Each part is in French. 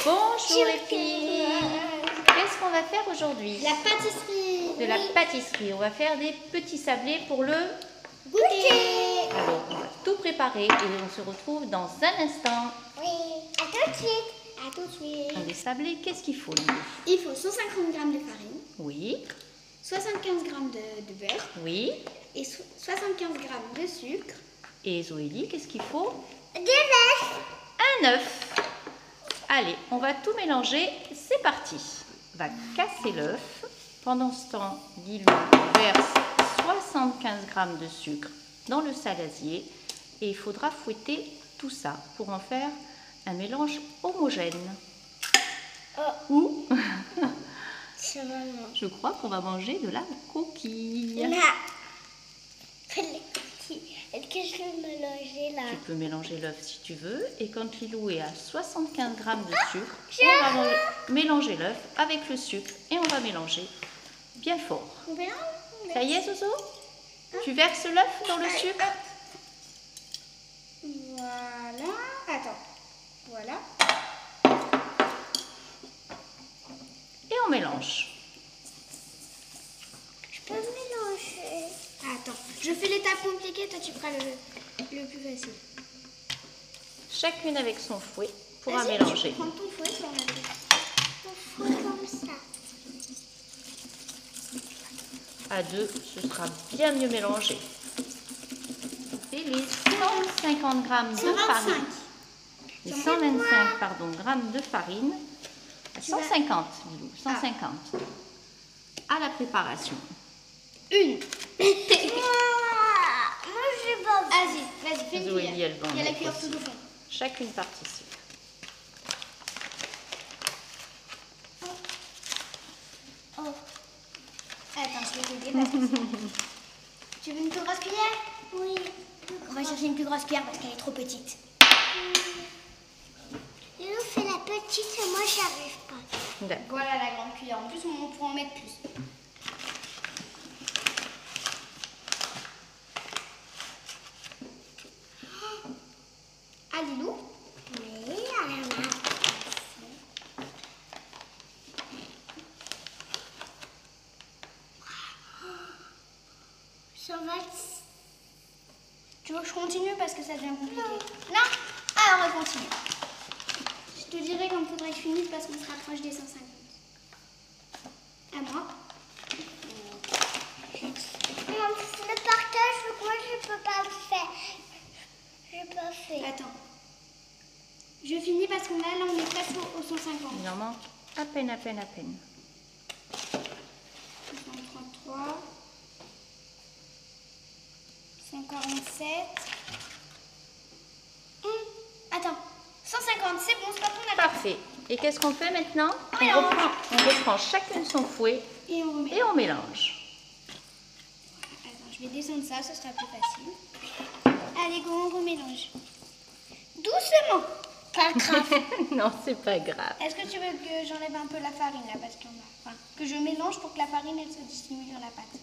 Bonjour les filles. Qu'est-ce qu'on va faire aujourd'hui? La pâtisserie. De la pâtisserie. On va faire des petits sablés pour le goûter. Alors, on va tout préparer et on se retrouve dans un instant. Oui, à tout de suite. À tout de suite. Les sablés, qu'est-ce qu'il faut, Lily? Il faut 150 g de farine. Oui. 75 g de beurre. Oui. Et 75 g de sucre. Et Zoélie, qu'est-ce qu'il faut? Des œufs. Un œuf. Allez, on va tout mélanger. C'est parti. On va casser l'œuf. Pendant ce temps, Lilou verse 75 g de sucre dans le saladier. Et il faudra fouetter tout ça pour en faire un mélange homogène. Ou je crois qu'on va manger de la coquille. Est-ce que je peux mélanger là? Tu peux mélanger l'œuf si tu veux. Et quand Lilou est à 75 g de sucre, on va mélanger l'œuf avec le sucre et on va mélanger bien fort. Ça y est, Zozo? Tu verses l'œuf dans le sucre? Voilà. Attends. Voilà. Et on mélange. Je peux mélanger. Attends, je fais l'étape compliquée, toi tu feras le plus facile. Chacune avec son fouet pourra Vas-y, mélanger. Tu prends ton fouet, tu en as ton fouet comme ça. À deux, ce sera bien mieux mélangé. Et les 150 g de farine. Les 125 grammes de farine. 150, Lilou, 150. À la préparation. Une. Moi je pas. Vas-y, fais une Zoélie, cuillère. elle va en Il y a la mettre cuillère aussi. tout au fond. Chacune participe. Oh. Attends, je vais t'aider parce que tu veux une plus grosse cuillère? Oui. On va chercher une plus grosse cuillère parce qu'elle est trop petite. Lilou fait la petite et moi j'y arrive pas. D'accord. Voilà la grande cuillère. En plus, on pourra en mettre plus. Ah, Lilou? Oui, alors là. Ça va. Tu veux que je continue parce que ça devient compliqué? Non. Alors, on continue. Je te dirai quand il faudrait que je finisse parce qu'on se rapproche des 150. À moi. Le partage, moi je peux pas le faire. Je peux pas faire. Attends. Je finis parce qu'on là on est presque au 150. Il en manque à peine, à peine, à peine. 133. 147. Attends. 150, c'est bon, c'est pas qu'on a. Parfait. Et qu'est-ce qu'on fait maintenant? On On reprend chacune son fouet et et on mélange. Attends, je vais descendre ça, ce sera plus facile. Allez, go, on remélange. Doucement. Pas grave. Non, c'est pas grave. Est-ce que tu veux que j'enlève un peu la farine là parce qu'on a... Enfin, que je mélange pour que la farine elle se dissimule dans la pâte.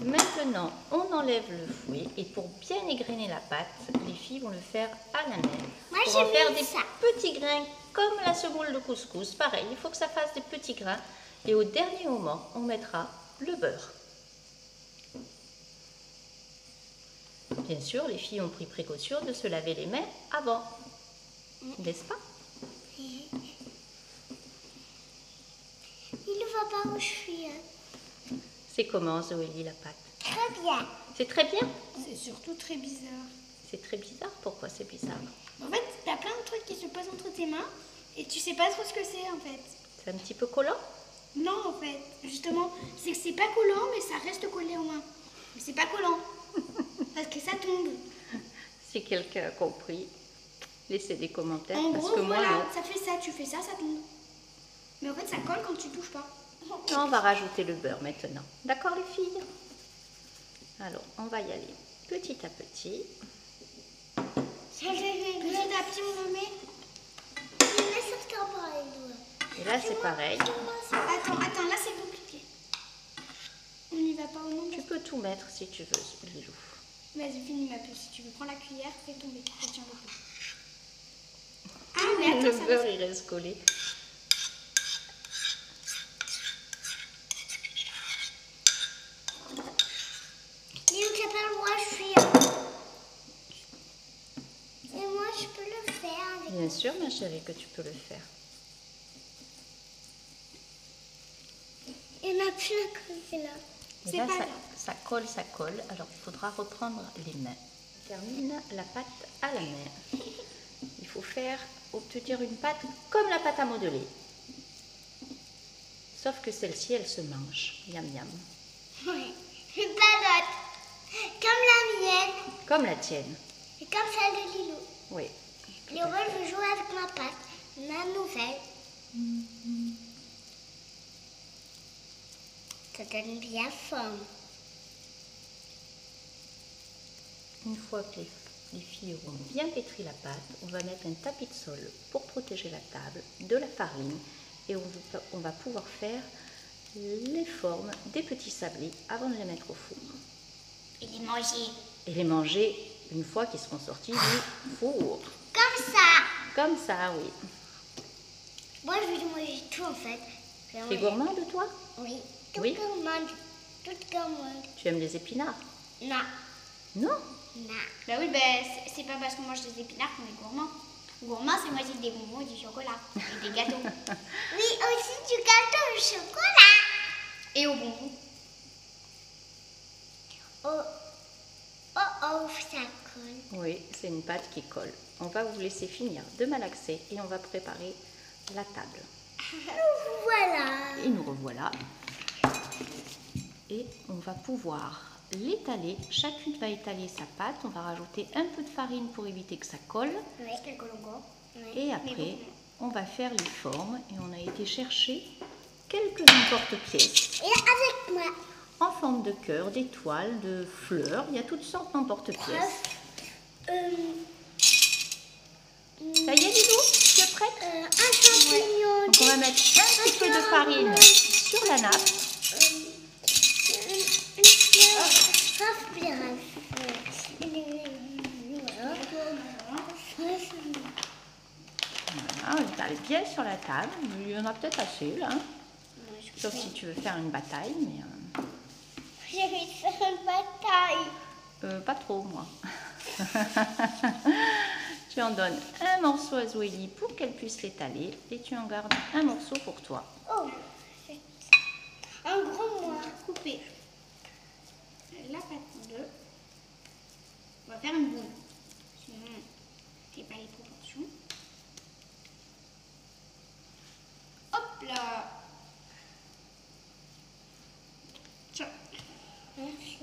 Maintenant, on enlève le fouet et pour bien égrener la pâte, les filles vont le faire à la main. Moi, Pour j'ai en faire mis des ça. petits grains comme la semoule de couscous. Pareil, il faut que ça fasse des petits grains. Et au dernier moment, on mettra le beurre. Bien sûr, les filles ont pris précaution de se laver les mains avant. N'est-ce pas? Il ne va pas où je suis. C'est comment, Zoélie, la pâte? Très bien. C'est très bien? C'est surtout très bizarre. C'est très bizarre. Pourquoi c'est bizarre? En fait, t'as plein de trucs qui se posent entre tes mains et tu sais pas trop ce que c'est en fait. C'est un petit peu collant? Non, en fait, justement, c'est que c'est pas collant, mais ça reste collé aux mains. Mais c'est pas collant. Parce que ça tombe. Si quelqu'un a compris, laissez des commentaires. En parce gros, que moi, voilà, non. ça fait ça, tu fais ça, ça tombe. Mais en fait, ça colle quand tu touches pas. On va rajouter le beurre maintenant. D'accord les filles? Alors, on va y aller petit à petit. Petit à petit, on le met. Et là, c'est pareil. Attends, là c'est compliqué. On n'y va pas au nombre. Tu peux tout mettre si tu veux, Lilou. Vas-y, finis ma puce. Si tu veux, prends la cuillère, fais tomber. Je tiens le coup. Ah, attends, Le ça beurre, il reste collé. Lilou, tu n'as pas le droit de fuir. Et moi, je peux le faire avec Bien sûr, ma chérie, que tu peux le faire. Il y en a plein comme c'est là. Et C'est là, pas grave. ça colle, ça colle. Alors, il faudra reprendre les mains. On termine la pâte à la main. Il faut obtenir une pâte comme la pâte à modeler. Sauf que celle-ci, elle se mange. Miam, miam. Oui. Une palotte. Comme la mienne. Comme la tienne. Et comme celle de Lilou. Oui. Léo, je veux jouer avec ma pâte. Ma nouvelle. Ça donne bien forme. Une fois que les filles auront bien pétri la pâte, on va mettre un tapis de sol pour protéger la table, de la farine, et on va pouvoir faire les formes des petits sablés avant de les mettre au four. Et les manger. Et les manger une fois qu'ils seront sortis du four. Comme ça. Comme ça, oui. Moi, je vais manger tout en fait. Tu es gourmande, toi? Oui. Toute Oui. gourmande. Toute gourmande. Tu aimes les épinards? Non. Non? Non. Bah oui, c'est pas parce qu'on mange des épinards qu'on est gourmand. Gourmand, c'est manger des bonbons et du chocolat. Et des gâteaux. Oui, aussi du gâteau au chocolat. Et aux bonbons. Oh, ça colle. Oui, c'est une pâte qui colle. On va vous laisser finir de malaxer et on va préparer la table. Voilà. Et nous revoilà. Et on va pouvoir l'étaler. Chacune va étaler sa pâte. On va rajouter un peu de farine pour éviter que ça colle. Oui, elle colle encore. Oui. Et après, on va faire les formes. Et on a été chercher quelques emporte-pièces. Et avec moi. En forme de cœur, d'étoiles, de fleurs. Il y a toutes sortes d'emporte-pièces. Ça y est, Lilou? Tu es prête? Un champignon. Donc on va mettre un petit peu de farine sur la nappe. Une fleur. Voilà, on étale bien sur la table. Il y en a peut-être assez là. Sauf si tu veux faire une bataille, mais J'ai envie de faire une bataille. pas trop moi. Tu en donnes un morceau à Zoélie pour qu'elle puisse l'étaler et tu en gardes un morceau pour toi. Oh, un gros moi. Coupé. La pâte en deux. On va faire une boule. Sinon, je n'ai pas les proportions. Hop là. Tiens. Merci.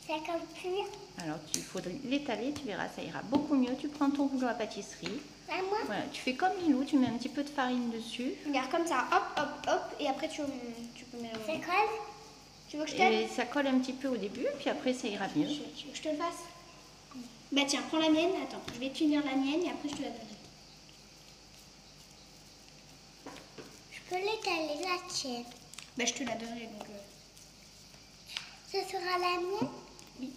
Ça comme cuire. Alors il faudrait l'étaler, tu verras, ça ira beaucoup mieux. Tu prends ton rouleau à pâtisserie. À moi. Voilà, tu fais comme Lilou, tu mets un petit peu de farine dessus. Regarde comme ça, hop, hop, hop, et après tu peux mélanger. C'est colle. Tu veux que je t'aide? Et ça colle un petit peu au début, puis après ça ira mieux. Tu veux que je te le fasse? Bah tiens, prends la mienne, attends, je vais t'unir la mienne et après je te la donnerai. Je peux l'étaler la tienne? Bah je te la donnerai donc. Ça sera la mienne? Oui.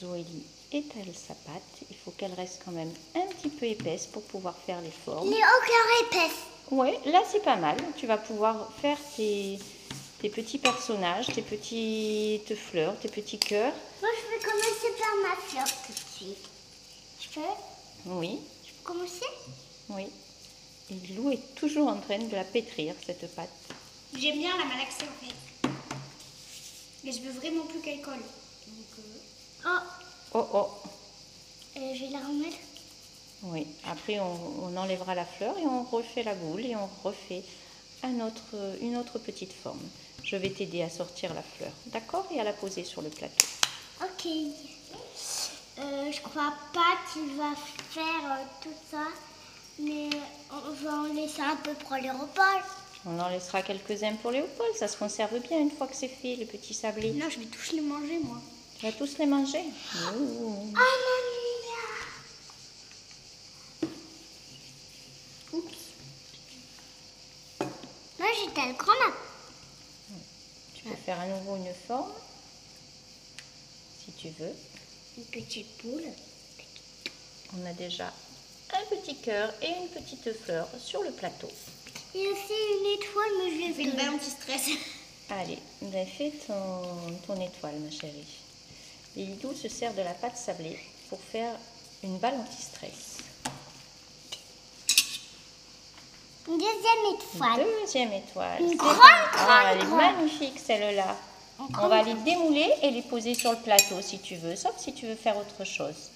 Zoélie étale sa pâte. Il faut qu'elle reste quand même un petit peu épaisse pour pouvoir faire les formes. Les encore épaisse. Ouais, là c'est pas mal. Tu vas pouvoir faire tes petits personnages, tes petites fleurs, tes petits cœurs. Moi je vais commencer par ma fleur tout de suite. Je peux? Oui, Je peux commencer? oui. Et Lilou est toujours en train de la pétrir, cette pâte. J'aime bien la malaxer en fait. Mais je veux vraiment plus qu'elle colle. Donc, Oh oh. je vais la remettre. Oui, après on enlèvera la fleur et on refait la boule et on refait une autre petite forme. Je vais t'aider à sortir la fleur, d'accord? Et à la poser sur le plateau. Ok. Je crois pas qu'il va faire tout ça, mais on va en laisser un peu pour les repas. On en laissera quelques-uns pour Léopold, ça se conserve bien une fois que c'est fait, les petits sablés. Non, je vais tous les manger, moi. Tu vas tous les manger? Ouh. Ah, mamie. Oups. Moi, j'étais le grand là. Tu peux faire à nouveau une forme, si tu veux. Une petite boule. On a déjà un petit cœur et une petite fleur sur le plateau. Et aussi une étoile, mais je vais faire une balle anti-stress. Allez, ben fais ton étoile, ma chérie. Et Lilou se sert de la pâte sablée pour faire une balle anti-stress. Une deuxième étoile. Deuxième étoile. Une grande, elle est magnifique celle-là. On va les démouler et les poser sur le plateau si tu veux, sauf si tu veux faire autre chose.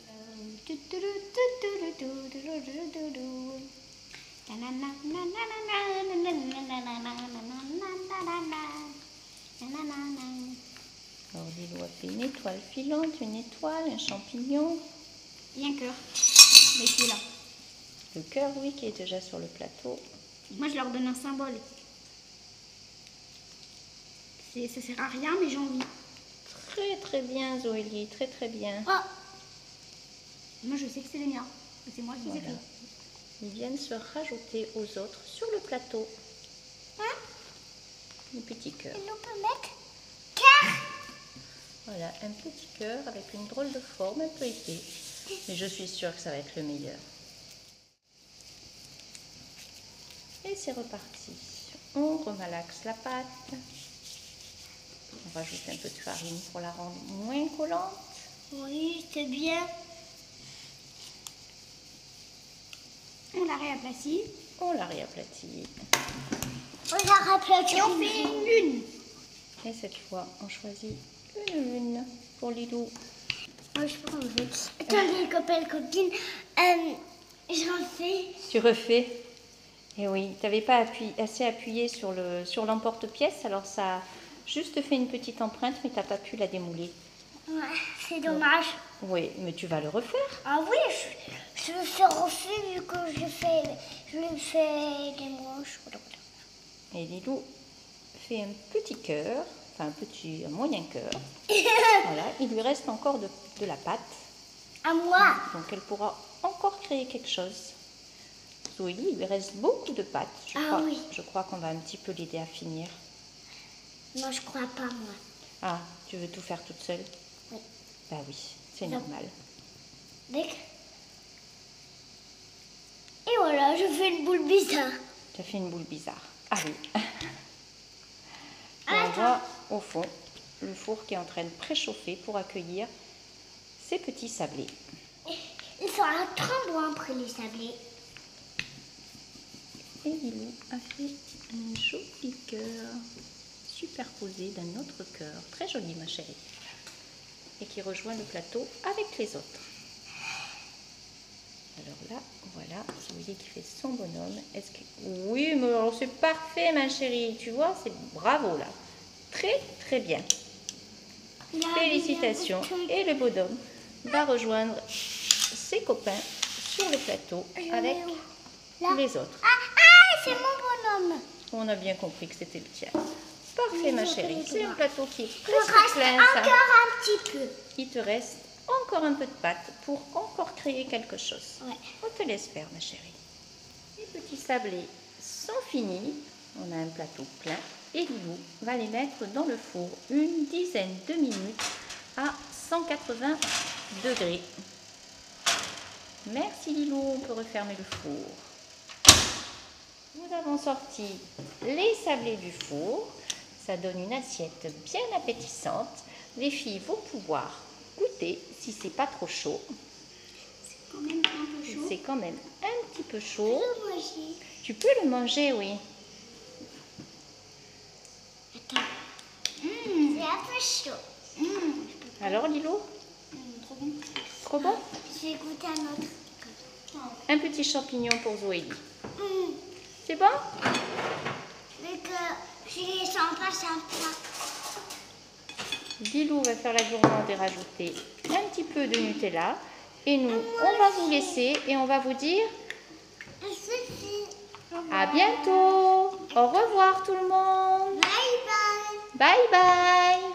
Alors Lilou a fait une étoile filante, une étoile, un champignon. Et un cœur. Mais qui est là. Le cœur, oui, qui est déjà sur le plateau. Moi, je leur donne un symbole. Ça sert à rien, mais j'ai envie. Très très bien Zoélie, très très bien. Oh, moi, je sais que c'est les miens. C'est moi qui les ai fait. Ils viennent se rajouter aux autres sur le plateau. Hein? Un petit cœur. Et on peut mettre cœur. Voilà, un petit cœur avec une drôle de forme, un peu épais. Mais je suis sûre que ça va être le meilleur. Et c'est reparti. On remalaxe la pâte. On rajoute un peu de farine pour la rendre moins collante. Oui, c'est bien. On la réaplatit. On la réaplatit. On la réaplatit. Et on fait une lune. Et cette fois, on choisit une lune pour Lilou. Moi, je prends le fait. Attendez, copains, copines. J'en fais. Tu refais. Et oui, tu n'avais pas assez appuyé sur l'emporte-pièce, alors ça a juste fait une petite empreinte, mais tu n'as pas pu la démouler. Ouais, c'est dommage. Oui, mais tu vas le refaire. Ah oui, je le fais refaire vu que je le fais des manches. Et Lilou fait un petit cœur, enfin un moyen cœur. Voilà, il lui reste encore de la pâte. À moi. Donc elle pourra encore créer quelque chose. Zoélie, il lui reste beaucoup de pâte. Oui. Je crois qu'on va un petit peu l'aider à finir. Non, je crois pas, moi. Ah, tu veux tout faire toute seule? Oui. Bah oui, c'est normal. Et voilà, je fais une boule bizarre. Tu as fait une boule bizarre. Ah oui. Et on voit au fond le four qui est en train de préchauffer pour accueillir ces petits sablés. Ils sont un tremblant après les sablés. Et Lilou a fait un joli cœur superposé d'un autre cœur. Très joli, ma chérie. Et qui rejoint le plateau avec les autres. Alors là, voilà, Zoélie qui fait son bonhomme. Oui, mais alors c'est parfait, ma chérie. Tu vois, c'est bravo là. Très, très bien. Félicitations. Et le bonhomme va rejoindre ses copains sur le plateau avec les autres. Ah, c'est mon bonhomme. On a bien compris que c'était le tien. Parfait, ma chérie. C'est un plateau qui est presque plein, ça. Encore un petit peu. Il te reste encore un peu de pâte pour encore créer quelque chose. Ouais. On te laisse faire, ma chérie. Les petits sablés sont finis. On a un plateau plein. Et Lilou va les mettre dans le four une dizaine de minutes à 180 degrés. Merci Lilou, on peut refermer le four. Nous avons sorti les sablés du four. Ça donne une assiette bien appétissante. Les filles vont pouvoir goûter si c'est pas trop chaud. C'est quand même un peu chaud. C'est quand même un petit peu chaud. Je peux le manger. Tu peux le manger, oui. Attends. C'est un peu chaud. Alors Lilou, Trop bon. trop bon? Je vais goûter un autre. Un petit champignon pour Zoélie. C'est bon? Mais que je les sens pas sympa. Lilou va faire la gourmande et rajouter un petit peu de Nutella. Et nous, on va vous laisser et on va vous dire à bientôt. Au revoir tout le monde. Bye bye. Bye bye.